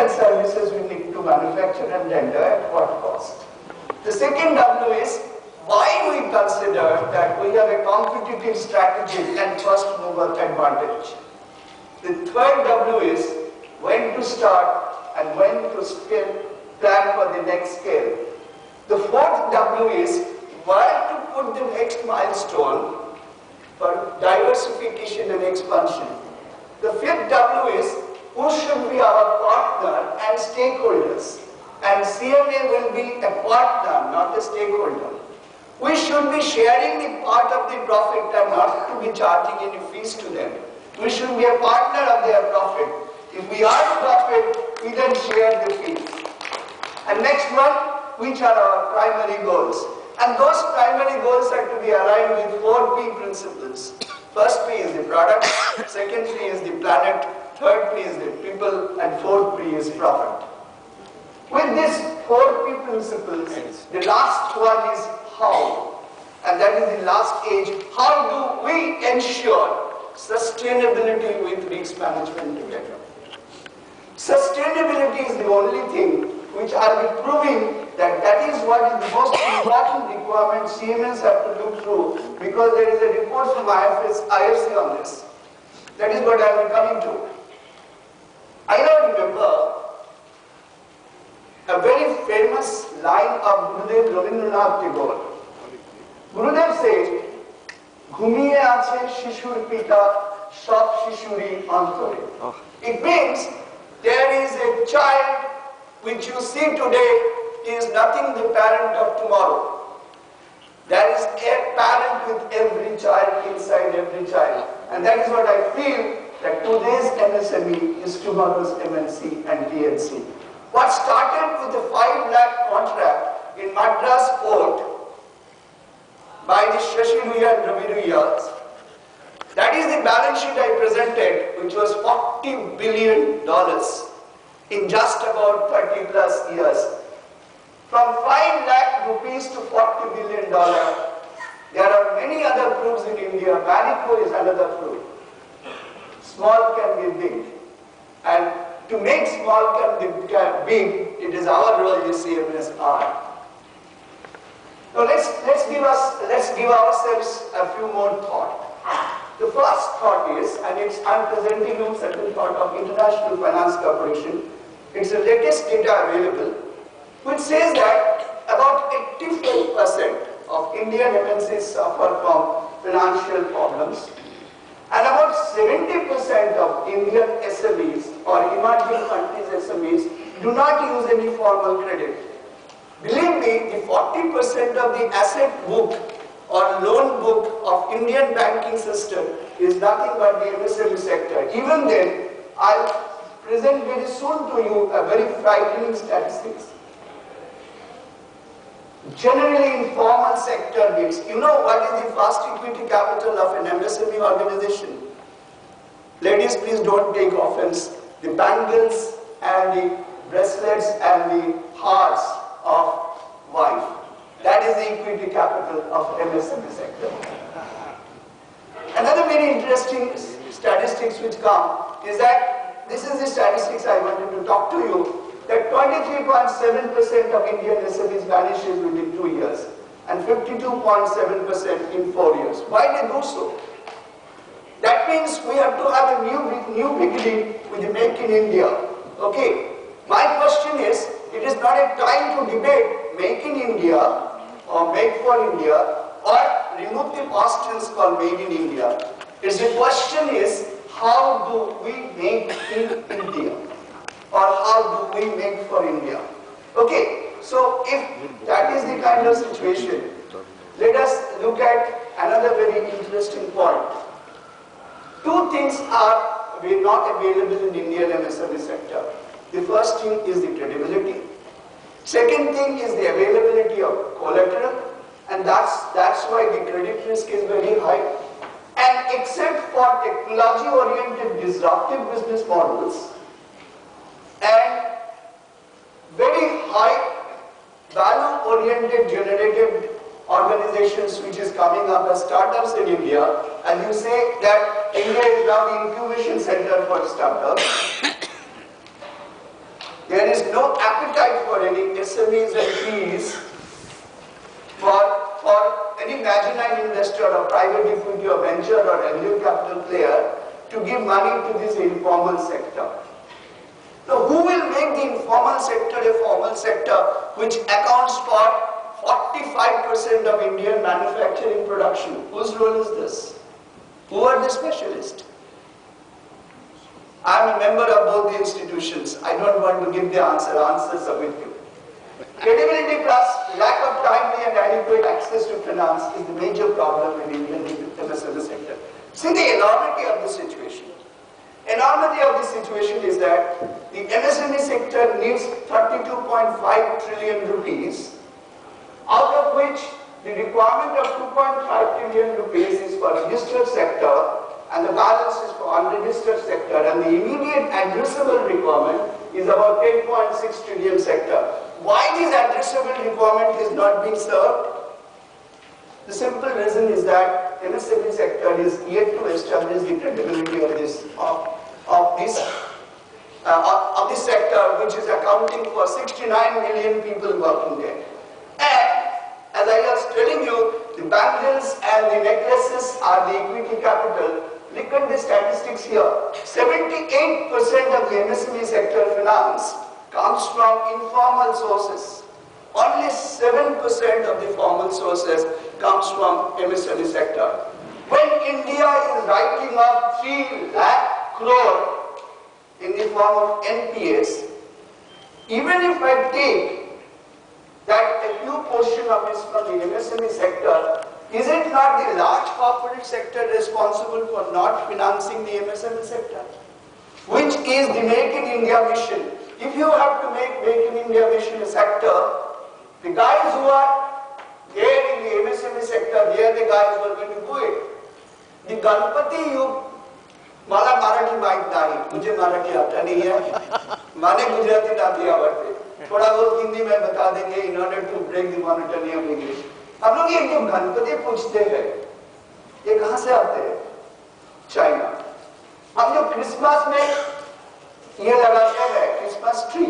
and services we need to manufacture and render at what cost. The second W is why we consider that we have a competitive strategy and first mover advantage. The third W is when to start and when to plan for the next scale. The fourth W is where to put the next milestone for diversification and expansion. The fifth W is who should be our partner and stakeholders. And CMA will be a partner, not a stakeholder. We should be sharing the part of the profit and not to be charging any fees to them. We should be a partner of their profit. If we earn profit, we then share the fees. And next one, which are our primary goals? And those primary goals are to be aligned with 4P principles. First P is the product, second P is the planet, third P is the people, and fourth P is profit. With these 4P principles, the last one is how. And that is the last age. How do we ensure sustainability with risk management together? Sustainability is the only thing which I'll be proving that is what is the most important requirement CMAs have to look through, because there is a report from IFC on this. That is what I'll be coming to. I now remember a very famous line of Gurudev Rabindranath Tagore. Gurudev said, "Ghumiye ache shishur pita, shop shishuri antore." It means there is a child which you see today is nothing the parent of tomorrow. There is a parent with every child inside every child. And that is what I feel that today's MSME is tomorrow's MNC and TNC. What started with a 5 lakh contract in Madras port by the Shashi Ruya and Ravi Ruyas, that is the balance sheet I presented, which was $40 billion in just about 30 plus years. From 5 lakh rupees to $40 billion, there are many other proofs in India. Marico is another proof. Small can be big. And to make small can be big, it is our role, you see, as art. Now let's give ourselves a few more thoughts. The first thought is, and I'm presenting you certain thought of International Finance Corporation. It's the latest data available, which says that about 85% of Indian MNCs suffer from financial problems, and about 70% of Indian SMEs or emerging countries SMEs do not use any formal credit. Believe me, the 40% of the asset book or loan book of Indian banking system is nothing but the MSME sector. Even then, I'll present very soon to you a very frightening statistics. Generally, informal sector bids. You know what is the fast equity capital of an MSME organization? Ladies, please don't take offense. The bangles and the bracelets and the hearts of wife. That is the equity capital of MSME sector. Another very interesting statistics which come is that this is the statistics I wanted to talk to you. That 23.7% of Indian SMEs vanishes within 2 years and 52.7% in 4 years. Why they do so? That means we have to have a new beginning with the Make in India. Okay. My question is, it is not a time to debate Make in India or Make for India or remove the past tense called Made in India. The question is, how do we make in India? Or how do we make for India? Okay, so if that is the kind of situation, let us look at another very interesting point. Two things are not available in Indian MSME sector. The first thing is the credibility. Second thing is the availability of collateral, and that's why the credit risk is very high. And except for technology-oriented disruptive business models and very high value-oriented generative organizations which is coming up as startups in India, and you say that India is now the incubation center for startups. There is no appetite for any SMEs and PEs for any marginal investor or private equity or venture or angel capital player to give money to this informal sector. Now, who will make the informal sector a formal sector which accounts for 45% of Indian manufacturing production? Whose role is this? Who are the specialists? I am a member of both the institutions. I don't want to give the answers are with you. Credibility plus lack of timely and adequate access to finance is the major problem in Indian MSME sector. See the enormity of the situation. Enormity of the situation is that the MSME sector needs 32.5 trillion rupees, out of which the requirement of 2.5 trillion rupees is for registered sector and the balance is for unregistered sector, and the immediate addressable requirement is about 10.6 trillion sector. Why this addressable requirement is not being served? The simple reason is that MSME sector is yet to establish the credibility of this sector, which is accounting for 69 million people working there. And as I was telling you, the bangles and the necklaces are the equity capital. Look at the statistics here. 78% of the MSME sector finance comes from informal sources. Only 7% of the formal sources comes from MSME sector. When India is writing off 3 lakh crore in the form of NPS, even if I take that a few portion of this from the MSME sector, is it not the large corporate sector responsible for not financing the MSME sector? Which is the Make in India mission. If you have to make in India mission a sector, the guys who are there in the MSME sector, they are the guys who are going to do it. The Ganpati, मला मराठी माहित नाही, मुझे मराठी आता नहीं है, माने गुजराती नहीं आवड़ते, थोड़ा बहुत हिंदी में बता देंगे in order to break the monotony of English. हम लोग ये जो गणपति पूछते हैं, ये कहाँ से आते हैं? चाइना. हम जो क्रिसमस में ये लगाते हैं, क्रिसमस ट्री,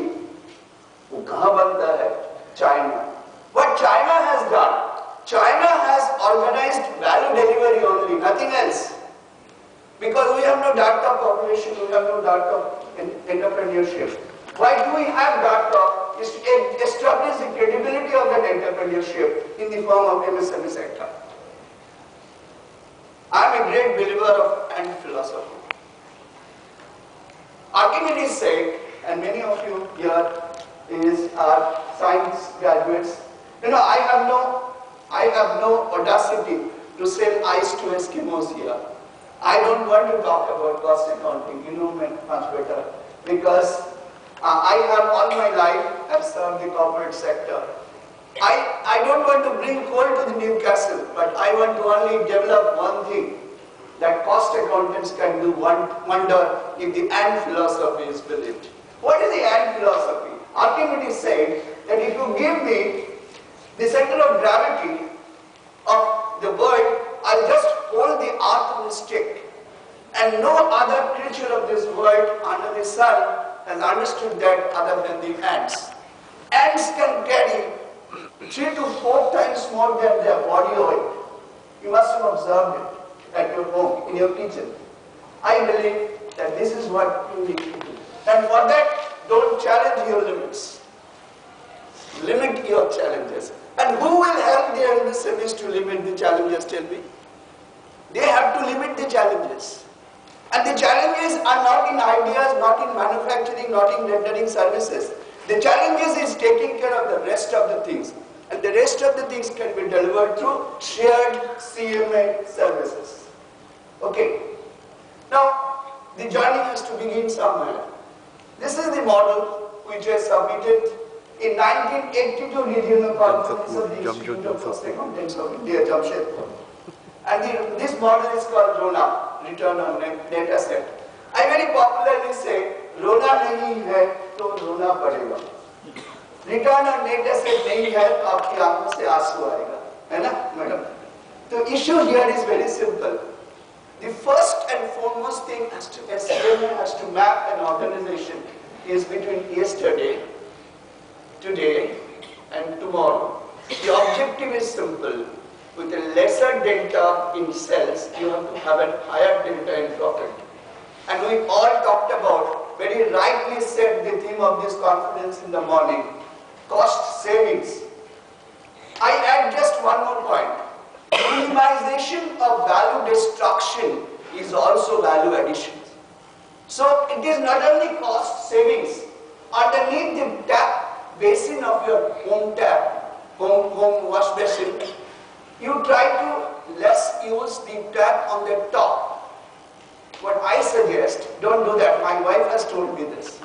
वो कहाँ बनता है? China. What China has done, China has organized value delivery only, nothing else. Because we have no data population, we have no data entrepreneurship. Why do we have data? Is to establish the credibility of that entrepreneurship in the form of MSME sector. I am a great believer of ant philosophy. Archimedes said, and many of you here are science graduates. You know, I have no audacity to sell ice to Eskimos here. I don't want to talk about cost accounting, you know much better, because I have all my life have served the corporate sector. I don't want to bring coal to the Newcastle, but I want to only develop one thing, that cost accountants can do wonder if the ant philosophy is believed. What is the ant philosophy? Archimedes said that if you give me the center of gravity of the world, I'll just hold the earth on a stick. And no other creature of this world under the sun has understood that other than the ants. Ants can carry 3 to 4 times more than their body weight. You must have observed it at your home, in your kitchen. I believe that this is what you need to do. And for that, don't challenge your limits. Limit your challenges. And who will help the MSMEs to limit the challenges, tell me? They have to limit the challenges. And the challenges are not in ideas, not in manufacturing, not in rendering services. The challenges is taking care of the rest of the things. And the rest of the things can be delivered through shared CMA services. Okay. Now, the journey has to begin somewhere. This is the model which was submitted in 1982 regional conference of the Institute of Cost Accountants of India, Jamshedpur. And this model is called RONA, Return on Net Asset. I very popularly say, RONA nahi hai, to RONA padega. Return on Net Asset nahi hai, to aapki aankhon se aansu aayega. Hai na, madam? The issue here is very simple. The first and foremost thing CMA has to map an organization is between yesterday today and tomorrow. The objective is simple. With a lesser delta in sales, you have to have a higher delta in profit. And we all talked about, very rightly said the theme of this conference in the morning, cost savings. I add just one more point. Minimization of value destruction is also value addition. So it is not only cost savings. Underneath the tap basin of your home tap, home wash basin, you try to less use the tap on the top. What I suggest, don't do that. My wife has told me this.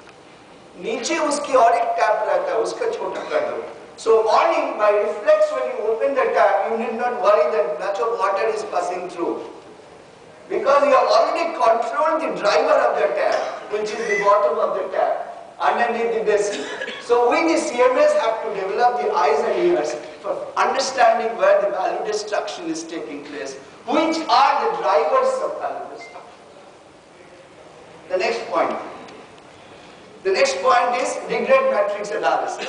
नीचे उसकी और एक tap रहता है, उसका छोटा कर दो. So morning, by reflex, when you open the tap, you need not worry that much of water is passing through. Because you have already controlled the driver of the tap, which is the bottom of the tap, underneath the basin. So we, the CMAs, have to develop the eyes and ears for understanding where the value destruction is taking place, which are the drivers of value destruction. The next point. The next point is regret matrix analysis.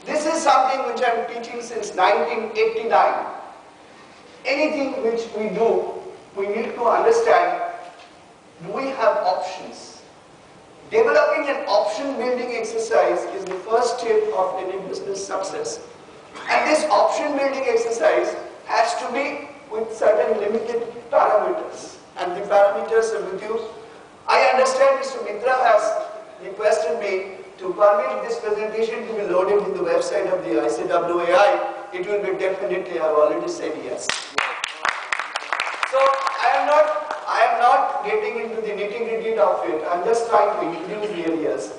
This is something which I am teaching since 1989. Anything which we do, we need to understand, do we have options? Developing an option building exercise is the first step of any business success. And this option building exercise has to be with certain limited parameters. And the parameters are with you. I understand Mr. Mitra has requested me to permit this presentation to be loaded in the website of the ICAI. It will be definitely, I have already said yes. So I am not getting into the nitty-gritty of it. I am just trying to introduce the areas.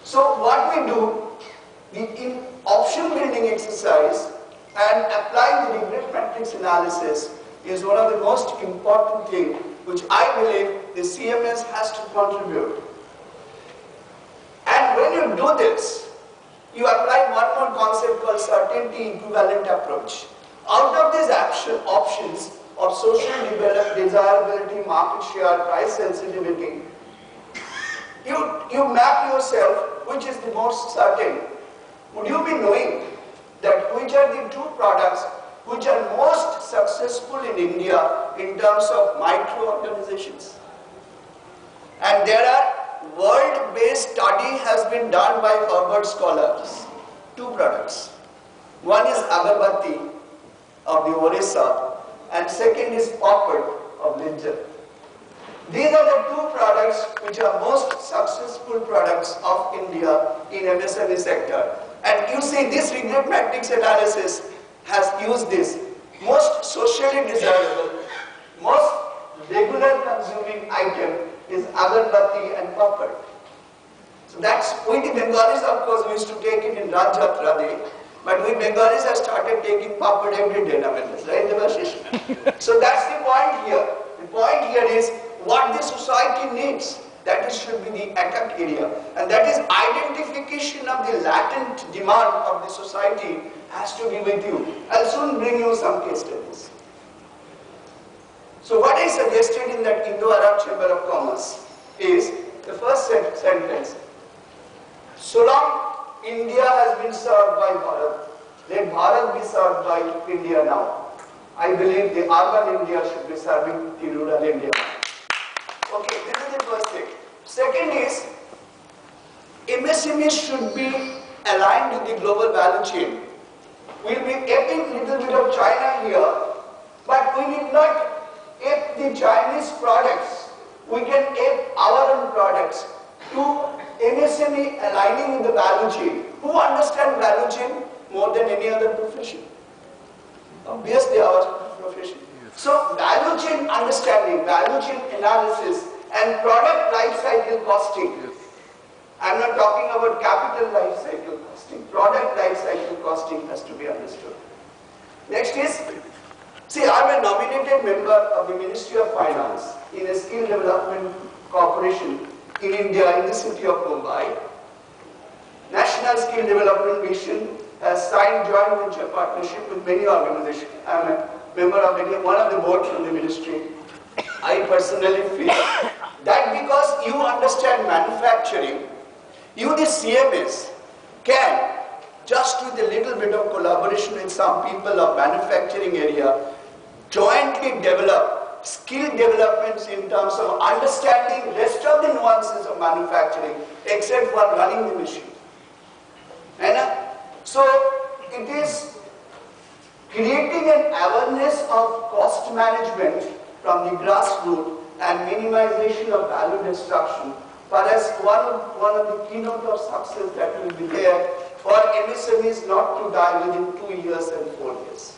So what we do, in option building exercise and applying the regret matrix analysis is one of the most important things which I believe the CMS has to contribute. And when you do this, you apply one more concept called certainty equivalent approach. Out of these options of social desirability, market share, price sensitivity, you map yourself which is the most certain. Would you be knowing that which are the two products which are most successful in India in terms of micro-organizations? And there are world-based study has been done by Harvard scholars. Two products. One is agarbatti of the Orissa and second is papad of Linjar. These are the two products which are most successful products of India in MSME sector. And you see this regret matrix analysis has used this. Most socially desirable, most regular consuming item is agarbatti and papad. So that's, we the Bengalis of course we used to take it in Raj Jatra Day, but we Bengalis have started taking papad every day nowadays, right? So that's the point here. The point here is what the society needs. That should be the attack area. And that is identification of the latent demand of the society has to be with you. I'll soon bring you some case studies. So what I suggested in that Indo-Arab Chamber of Commerce is the first sentence. So long India has been served by Bharat, let Bharat be served by India now. I believe the urban India should be serving the rural India. Okay, this is the first thing. Second is, MSMEs should be aligned with the global value chain. We'll be aping a little bit of China here, but we need not ape the Chinese products. We can ape our own products to MSME aligning with the value chain. Who understands value chain more than any other profession? Obviously our profession. So value chain understanding, value chain analysis and product life cycle costing. I'm not talking about capital life cycle costing. Product life cycle costing has to be understood. Next is, see, I'm a nominated member of the Ministry of Finance in a skill development corporation in India in the city of Mumbai. National Skill Development Mission has signed joint venture partnership with many organizations. I'm a member of one of the boards from the ministry. I personally feel that because you understand manufacturing, you the CMAs can just with a little bit of collaboration with some people of manufacturing area, jointly develop skill developments in terms of understanding rest of the nuances of manufacturing, except for running the machine. And so it is creating an awareness of cost management from the grassroots and minimization of value destruction, whereas one of the keynote of success that will be there for MSMEs not to die within 2 years and 4 years.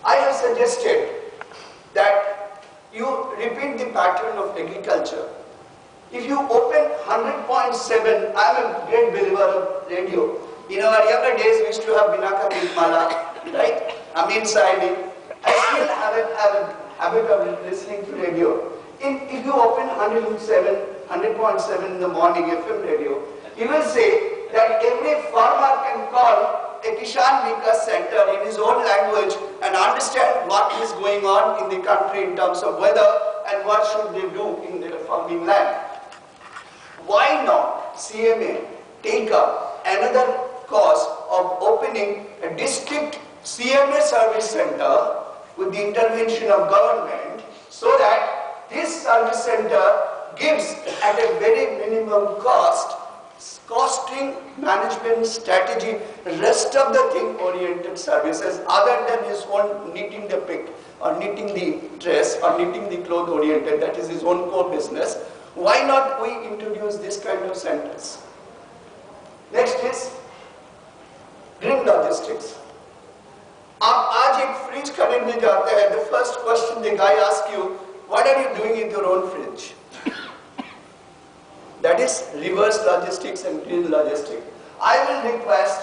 I have suggested that you repeat the pattern of agriculture. If you open 100.7, I am a great believer of radio. In our younger days, we used to have Binaka Bilmala, right? Amin Saidi. I still have a habit of listening to radio. If you open 100.7 in the morning FM radio, you will say that every farmer can call a Kishan Vikas Center in his own language and understand what is going on in the country in terms of weather and what should they do in their farming land. Why not CMA take up another cause of opening a district CMA service center with the intervention of government, so that this service center gives at a very minimum cost, costing management strategy, rest of the thing oriented services other than his own knitting the pick or knitting the dress or knitting the cloth oriented, that is his own core business. Why not we introduce this kind of centers? Next is green logistics. आप आज एक fridge खरीदने जाते हैं, the first question the guy asks you, what are you doing in your own fridge? That is reverse logistics and green logistics. I will request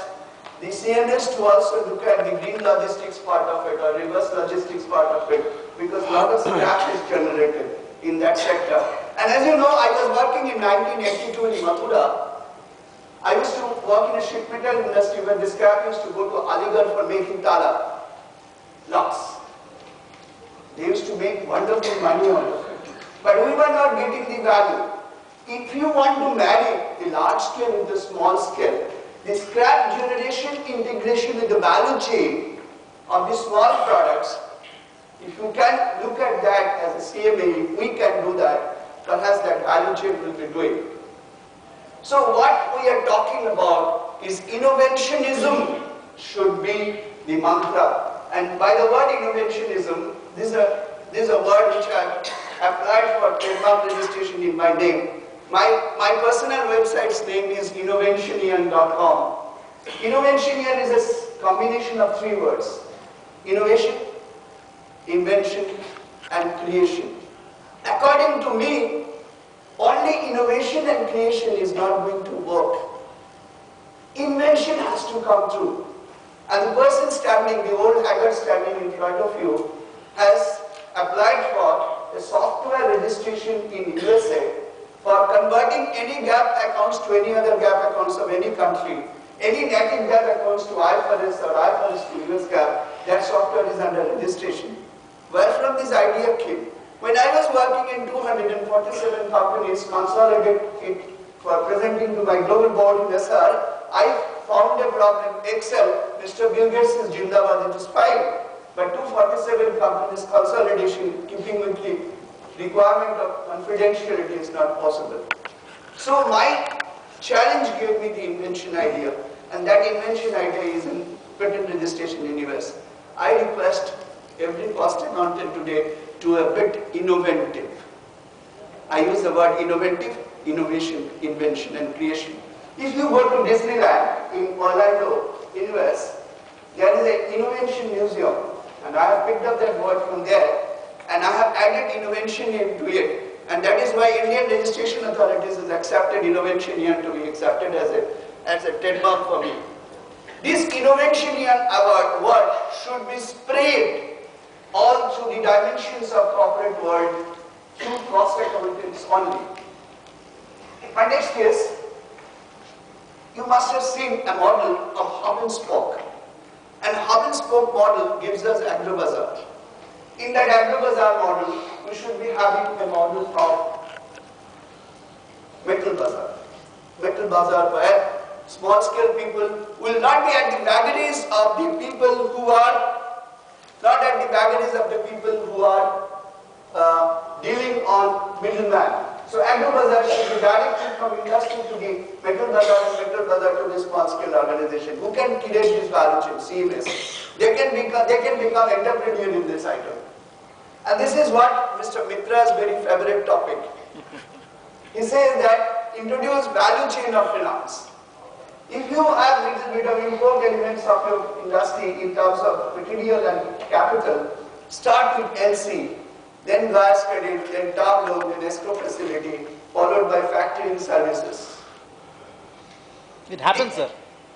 the CMS to also look at the green logistics part of it or reverse logistics part of it, because a lot of scrap is generated in that sector. And as you know, I was working in 1982 in Mathura. I used to work in a sheet metal industry where the scrap used to go to Aligarh for making tala locks. They used to make wonderful money out of it. But we were not getting the value. If you want to marry the large scale with the small scale, the scrap generation integration with the value chain of the small products, if you can look at that as a CMA, if we can do that, perhaps that value chain will be doing. So what we are talking about is innovationism should be the mantra. And by the word innovationism, this is a word which I applied for trademark registration in my name. My personal website's name is innovationian.com. Innovationian is a combination of 3 words: innovation, invention, and creation. According to me, only innovation and creation is not going to work. Invention has to come through. And the person standing, the old haggard standing in front of you, has applied for a software registration in USA for converting any gap accounts to any other gap accounts of any country. Any native gap accounts to IFRS or IFRS to US gap, that software is under registration. Where from this idea came? When I was working in 247 companies, consolidated for presenting to my global board in SR, I found a problem. Excel, Mr. Bill Gates is Jindabad, it is fine. But 247 companies consolidation, keeping with the requirement of confidentiality is not possible. So my challenge gave me the invention idea, and that invention idea is in patent registration in US. I request every cost accountant today to a bit innovative. I use the word innovative, innovation, invention, and creation. If you go to Disneyland in Orlando, in US, there is an innovation museum, and I have picked up that word from there, and I have added innovation into it, and that is why Indian registration authorities has accepted innovation to be accepted as a trademark for me. This innovation award word should be sprayed all through the dimensions of corporate world through cost accountants only. My next is, you must have seen a model of hub and spoke. And hub and spoke model gives us agro-bazaar. In that agro-bazaar model, we should be having a model of metal bazaar. Metal bazaar where small scale people will not be at the vagaries of the people who are dealing on middleman. So agro bazaar should be directed from industry to the metal bazaar and metal bazaar to the small scale organization who can create this value chain, CMAs. They can become entrepreneur in this item. And this is what Mr. Mitra's very favorite topic. He says that introduce value chain of finance. If you have little bit of import elements of your industry in terms of material and capital, start with LC, then gas credit, then term loan, then escrow facility, followed by factoring services. It happens, sir.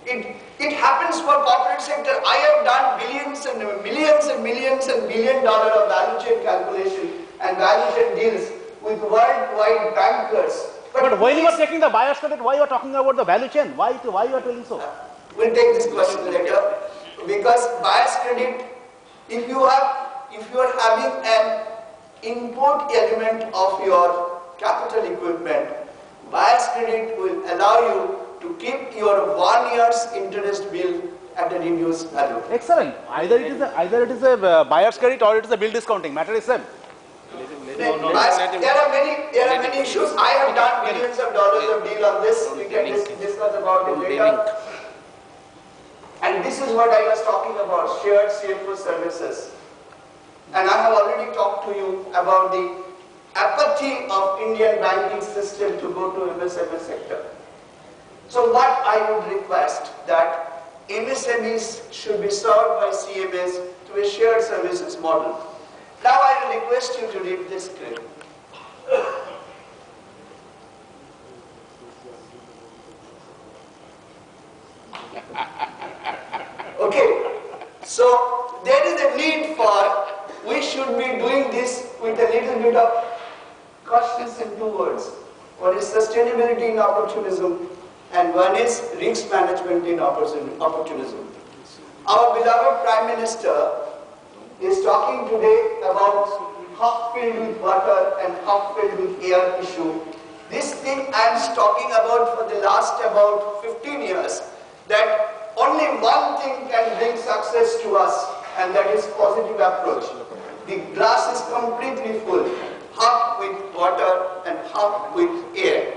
It happens for corporate sector. I have done billions and millions and millions and $1 billion of value chain calculation and value chain deals with worldwide bankers. But when you are taking the buyer's credit, why you are talking about the value chain? Why you are telling so? We'll take this question later. Because buyer's credit, if you are having an import element of your capital equipment, buyer's credit will allow you to keep your 1 year's interest bill at a reduced value. Excellent. Either it is a buyer's credit or it is a bill discounting. Matter is same. There are many issues. I have done millions of dollars of deal on this. We can discuss about it later. And this is what I was talking about, shared CFO services. And I have already talked to you about the apathy of Indian banking system to go to MSME sector. So what I would request that MSMEs should be served by CMAs to a shared services model. Now I will request you to read this script. Okay, so there is a need for, we should be doing this with a little bit of cautiousness in 2 words. One is sustainability in opportunism and one is risk management in opportunism. Our beloved Prime Minister is talking today about half filled with water and half filled with air issue. This thing I am talking about for the last about 15 years, that only one thing can bring success to us, and that is positive approach. The glass is completely full, half with water and half with air.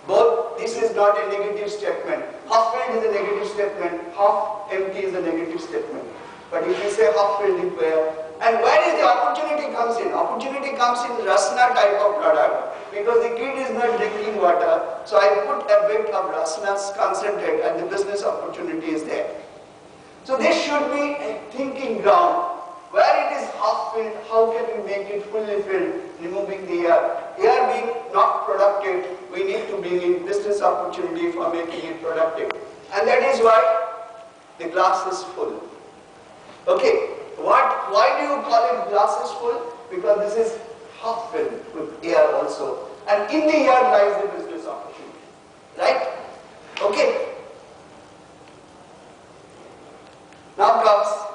Both, this is not a negative statement. Half filled is a negative statement, half empty is a negative statement. But if you say half filled with air, and where is the opportunity comes in? Opportunity comes in rasna type of product, because the kid is not drinking water, so I put a bit of rasna's concentrate and the business opportunity is there. So this should be a thinking ground. Where it is half filled, how can we make it fully filled, removing the air? Air being not productive, we need to bring in business opportunity for making it productive. And that is why the glass is full. Okay, why do you call it glass is full? Because this is half filled with air also. And in the air lies the business opportunity. Right? Okay. Now comes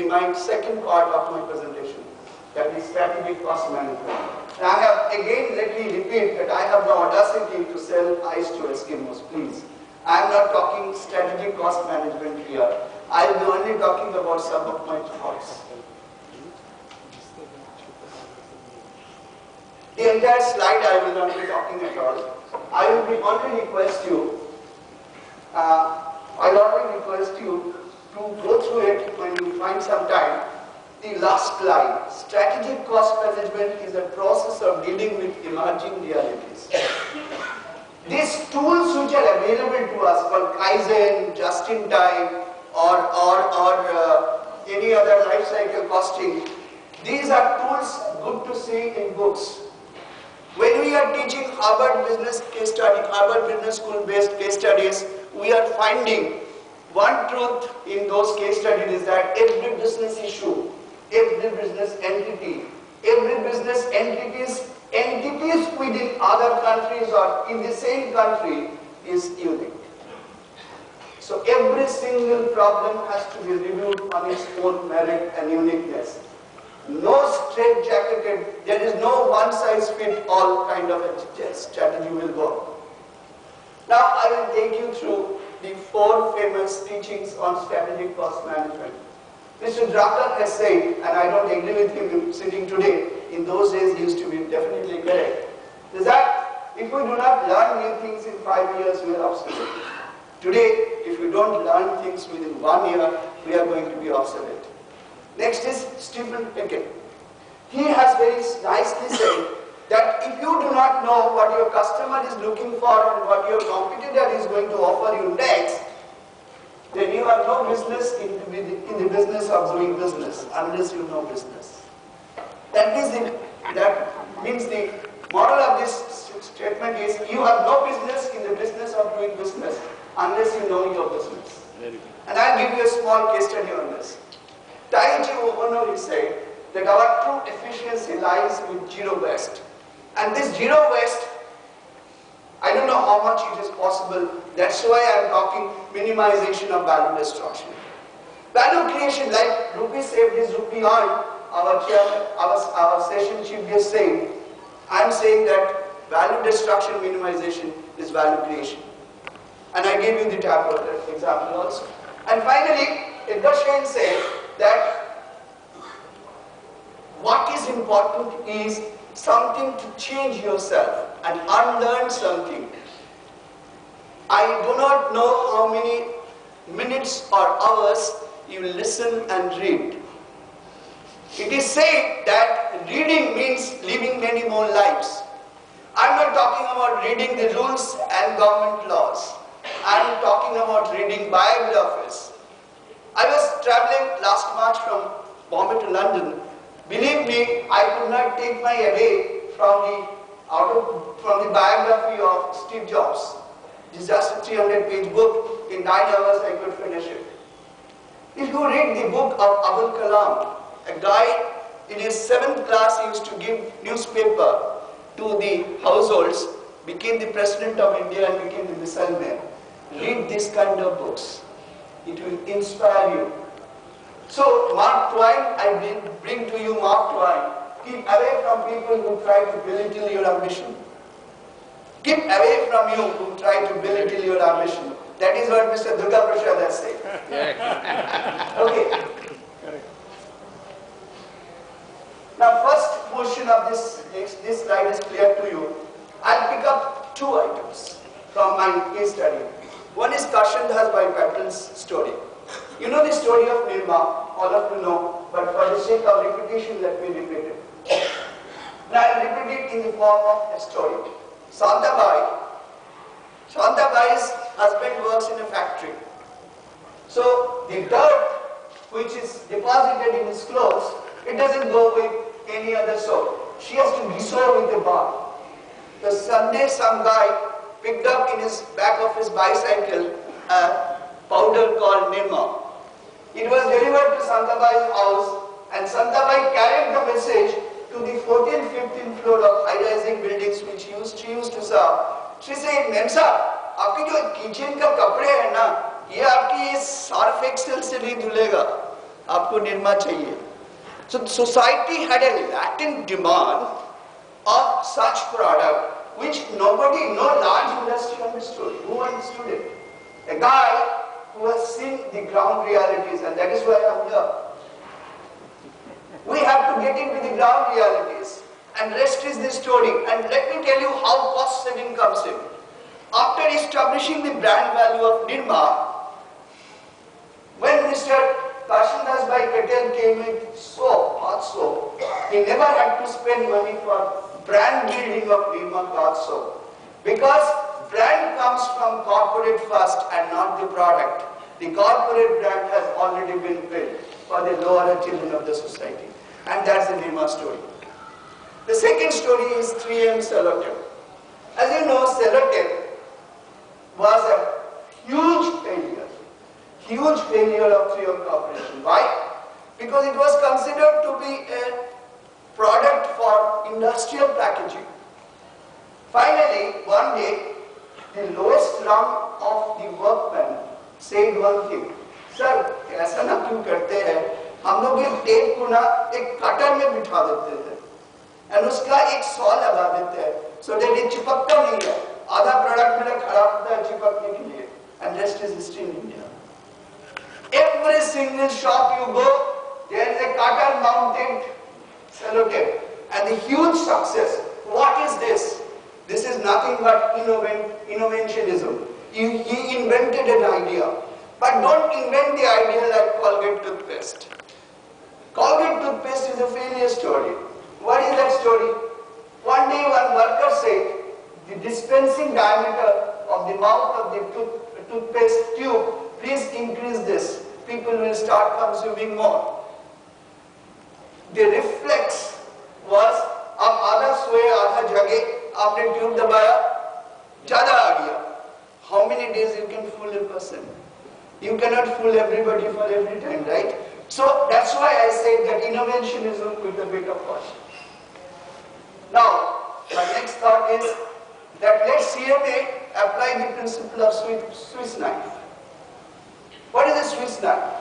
my second part of my presentation, that is strategic cost management. And I have again, let me repeat that I have the audacity to sell ice to Eskimos, please. I am not talking strategic cost management here. I will be only talking about some of my thoughts. The entire slide I will not be talking at all. I will be only request you, I will only request you to go through it when you find some time. The last line, strategic cost management is a process of dealing with emerging realities. These tools which are available to us called Kaizen, just-in-time, or any other life cycle costing, these are tools good to see in books. When we are teaching Harvard Business case study, Harvard Business School based case studies, we are finding one truth in those case studies is that every business issue, every business entity, every business entities within other countries or in the same country is unique. So every single problem has to be reviewed on its own merit and uniqueness. No straight-jacketed, there is no one-size-fits-all kind of a strategy will work. Now I will take you through the 4 famous teachings on strategic cost management. Mr. Drucker has said, and I don't agree with him sitting today, in those days he used to be definitely correct, is that if we do not learn new things in 5 years, we are obsolete. Today, if we don't learn things within 1 year, we are going to be obsolete. Next is Stephen Pickett. He has very nicely said that if you do not know what your customer is looking for and what your competitor is going to offer you next, then you have no business in the business of doing business unless you know business. That means the moral of this statement is you have no business in the business of doing business unless you know your business. And I'll give you a small case study on this. Taiichi Ohno said that our true efficiency lies with zero waste. And this zero waste, I don't know how much it is possible. That's why I am talking minimization of value destruction. Value creation, like rupee saved is rupee earned, our session chief guest said, I am saying that value destruction minimization is value creation. And I gave you the tap water example also. And finally, Edgar Schein said that what is important is something to change yourself and unlearn something. I do not know how many minutes or hours you listen and read. It is said that reading means living many more lives. I am not talking about reading the rules and government laws. I am talking about reading biographies. I was traveling last March from Bombay to London. Believe me, I could not take my away from the biography of Steve Jobs. It is just a 300-page book. In 9 hours I could finish it. If you read the book of Abul Kalam, a guy in his 7th class used to give newspaper to the households, became the president of India and became the missile man. Read this kind of books. It will inspire you. So Mark Twain, I bring to you Mark Twain. Keep away from people who try to belittle your ambition. Keep away from you who try to belittle your ambition. That is what Mr. Durga Prasad has said. Okay. Now first portion of this slide is clear to you. I'll pick up 2 items from my case study. One is Kashan Das Bhai Patel's story. You know the story of Nirma, all of you know, but for the sake of repetition, let me repeat it. And I'll repeat it in the form of a story. Shantabai's husband works in a factory. So the dirt which is deposited in his clothes, it doesn't go with any other soap. She has to resow with a bar. The Sunday some guy picked up in his back of his bicycle a powder called Nirma. It was delivered to Santabai's house and Santabai carried the message to the 14th, 15th floor of high-rising buildings which she used to serve. She said, "Ma'am sir, आपकी जो kitchen का कपड़े है ना, ये आपकी Surf Excel से नहीं धुलेगा, आपको निरमा चाहिए." So society had a latent demand of such product which no large industry understood. Who understood it? A guy who has seen the ground realities, and that is why I am here. We have to get into the ground realities, and rest is the story. And let me tell you how cost saving comes in. After establishing the brand value of Nirma, when Mr. Kashan Das Bhai Patel came with soap, hot soap, he never had to spend money for brand building of Nirma cloth soap. Because brand comes from corporate first and not the product. The corporate brand has already been built for the lower children of the society. And that's the Nirma story. The second story is 3M Cellotape. As you know, Cellotape was a huge failure of 3M Corporation. Why? Because it was considered to be a product for industrial packaging. Finally, one day, the lowest rung of the workmen said one thing, "Sir, ऐसा ना क्यों करते हैं? हम लोग ये tape को ना एक कटर में बिठा देते हैं, और उसका एक सॉ लगा देते हैं, so that ये चिपकता नहीं है. आधा प्रोडक्ट मेरा खराब होता है चिपकने के लिए, and rest industry's history in India. Every single shop you go, there is a cutter mounted sellotape. And the huge success. What is this? This is nothing but innovationism. He invented an idea. But don't invent the idea like Colgate toothpaste. Colgate toothpaste is a failure story. What is that story? One day one worker said, the dispensing diameter of the mouth of the toothpaste tube, please increase this. People will start consuming more. The reflex was, अब आधा सोए आधा जगे, आपने tube दबाया, ज़्यादा आ गया. How many days you can fool a person? You cannot fool everybody for every time, right? So that's why I said that innovationism with a bit of caution. Now, my next thought is that let CMA apply the principle of Swiss knife. What is a Swiss knife?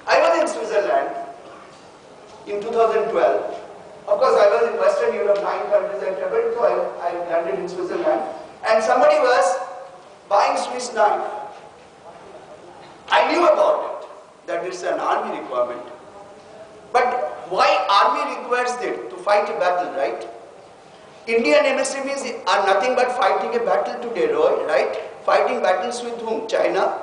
I was in Switzerland in 2012. Of course, I was in Western Europe, 9 countries I traveled, so I landed in Switzerland. And somebody was buying Swiss knife. I knew about it, that it's an army requirement. But why army requires it? To fight a battle, right? Indian MSMEs are nothing but fighting a battle today, right? Fighting battles with whom? China.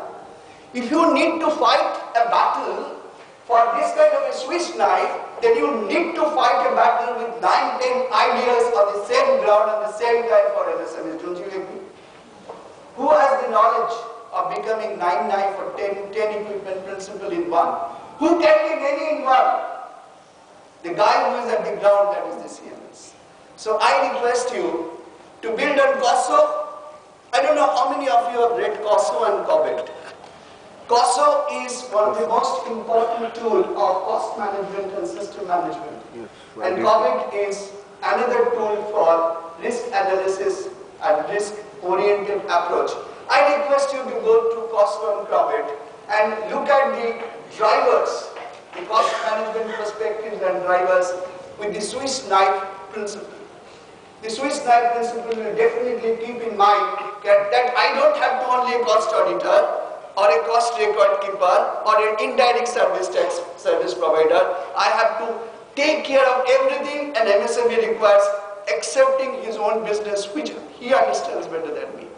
If you need to fight a battle for this kind of a Swiss knife, then you need to fight a battle with 9-10 ideas on the same ground at the same time for MSMEs. Don't you agree? Who has the knowledge of becoming 9 knife or 10 equipment principle in one? Who can be many in one? The guy who is at the ground, that is the CMS. So I request you to build on COSO. I don't know how many of you have read COSO and COBIT. COSO is one of the most important tools of cost management and system management. Yes, and COBIT is another tool for risk analysis and risk-oriented approach. I request you to go to COSO and COBIT and look at the drivers, the cost management perspectives and drivers with the Swiss knife principle. The Swiss knife principle will definitely keep in mind that I don't have to only a cost auditor or a cost record keeper or an indirect service tax service provider. I have to take care of everything an MSME requires, accepting his own business, which he understands better than me.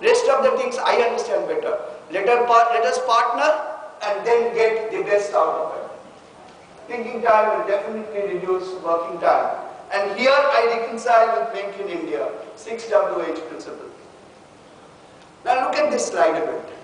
Rest of the things I understand better. Let us partner and then get the best out of it. Thinking time will definitely reduce working time. And here I reconcile with Make in India, 6WH principle. Now look at this slide a bit.